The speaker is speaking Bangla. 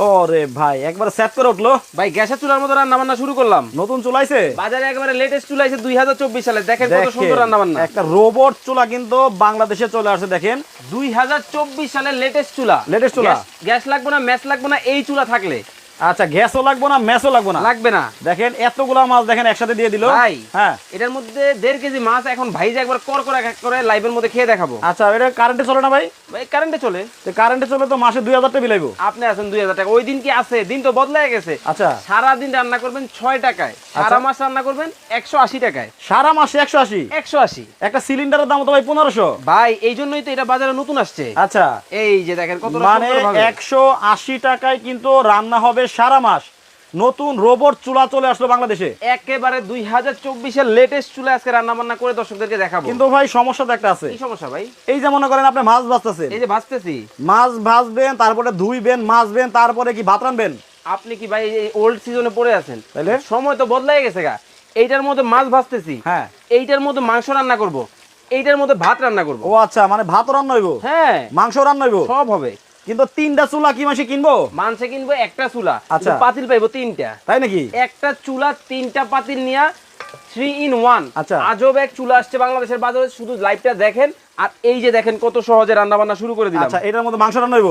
ওরে ভাই একবার সেট করে উঠলো ভাই গ্যাসের চুলার মতো রান্না বান্না শুরু করলাম। নতুন চুলাইছে বাজারে একেবারে লেটেস্ট চুলা আছে 2024 সালে। দেখেন কত সুন্দর রান্না বান্না। একটা রোবট চুলা কিন্তু বাংলাদেশে চলে আসছে দেখেন 2024 সালের লেটেস্ট চুলা। লেটেস্ট চুলা গ্যাস লাগবে না, ম্যাচ লাগবে না, এই চুলা থাকলে। আচ্ছা গ্যাসও লাগবে না, ম্যাচও লাগবে না, লাগবে না। দেখেন এতগুলা মাছ দেখেন একসাথে দিয়ে দিল ভাই হ্যাঁ এটার মধ্যে 1.5 কেজি মাছ এখন ভাইজা একবার কর করে এক এক করে লাইভের মধ্যে খেয়ে দেখাবো। আচ্ছা এটা কারেন্টে চলে না ভাই? ভাই কারেন্টে চলে। তো কারেন্টে চলে তো মাসে 2000 টাকা বিলাইবো। আপনি আছেন 2000 টাকা, ওই দিন কি আছে? দিন তো বদলায় গেছে। আচ্ছা সারা দিন রান্না করবেন 6 টাকায়, সারা মাস রান্না করবেন 180 টাকায়। সারা মাসে 180? 180 একটা সিলিন্ডারের দাম তো ভাই 1500। ভাই এই জন্যই তো এটা বাজারে নতুন আসছে। আচ্ছা এই যে দেখেন কত মানে 180 টাকায় কিন্তু রান্না হবে সারা মাস। নতুন রোবট চুলা চলে আসলো বাংলাদেশে একেবারে 2024 এর লেটেস্ট চুলা আজকে রান্না বান্না করে দর্শকদেরকে দেখাবো। কিন্তু ভাই সমস্যা তো একটা আছে। কি সমস্যা ভাই? এই যে মনে করেন আপনি মাছ ভাজতেছেন, এই যে ভাজতেছি, মাছ ভাজবেন তারপরে ধুইবেন মাছবেন তারপরে কি ভাত রান্নবেন? আপনি কি ভাই এই ওল্ড সিজনে পড়ে আছেন? তাইলে সময় তো বদলাই গেছে গা। এইটার মধ্যে মাছ ভাজতেছি, হ্যাঁ এইটার মধ্যে মাংস রান্না করব, এইটার মধ্যে ভাত রান্না করব। ও আচ্ছা মানে ভাত রান্না হইব, হ্যাঁ মাংস রান্না হইব, সব হবে। কিন্তু 3টা চুলা কি মাসে কিনবো? মাংসে কিনবো একটা চুলা, আচ্ছা পাতিল পাইবো 3টা। তাই নাকি? একটা চুলা 3টা পাতিল নিয়া 3 in 1। আচ্ছা আজব এক চুলা আসছে বাংলাদেশের বাজারে, শুধু লাইভটা দেখেন আর এই যে দেখেন কত সহজে রান্না বান্না শুরু করে দিলাম। আচ্ছা এটার মধ্যে মাংস রান্না হইব?